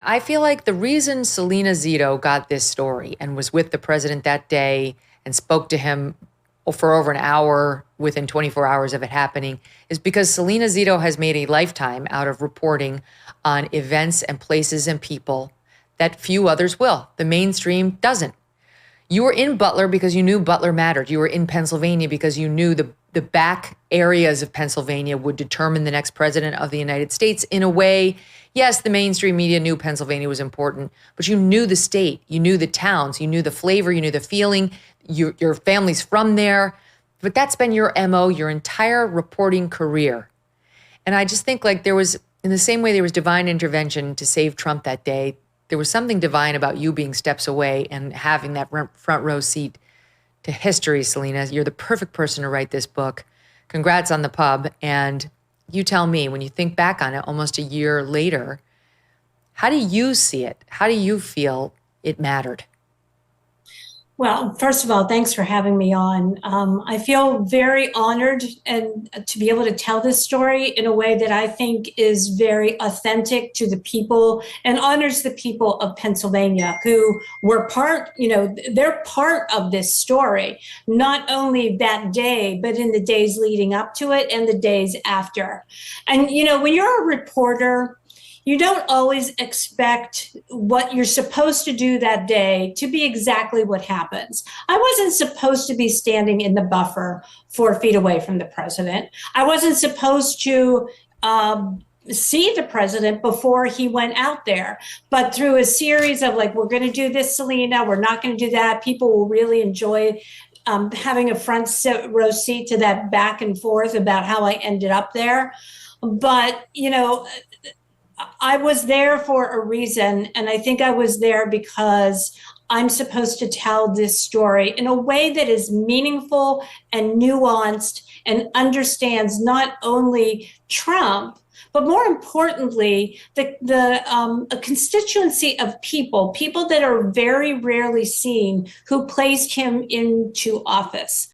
I feel like the reason Salena Zito got this story and was with the president that day and spoke to him for over an hour within 24 hours of it happening is because Salena Zito has made a lifetime out of reporting on events and places and people that few others will. The mainstream doesn't. You were in Butler because you knew Butler mattered. You were in Pennsylvania because you knew the back areas of Pennsylvania would determine the next president of the United States in a way. Yes, the mainstream media knew Pennsylvania was important, but you knew the state, you knew the towns, you knew the flavor, you knew the feeling. Your family's from there. But that's been your MO your entire reporting career. And I just think like there was, in the same way there was divine intervention to save Trump that day, there was something divine about you being steps away and having that front row seat to history, Salena. You're the perfect person to write this book. Congrats on the pub. And you tell me, when you think back on it almost a year later, how do you see it? How do you feel it mattered? Well, first of all, thanks for having me on. I feel very honored and to be able to tell this story in a way that I think is very authentic to the people and honors the people of Pennsylvania who were part, they're part of this story, not only that day, but in the days leading up to it and the days after. And, when you're a reporter, you don't always expect what you're supposed to do that day to be exactly what happens. I wasn't supposed to be standing in the buffer 4 feet away from the president. I wasn't supposed to see the president before he went out there. But through a series of we're going to do this, Salena, we're not going to do that, people will really enjoy having a front row seat to that back and forth about how I ended up there. But, I was there for a reason, and I think I was there because I'm supposed to tell this story in a way that is meaningful and nuanced and understands not only Trump, but more importantly, a constituency of people that are very rarely seen who placed him into office.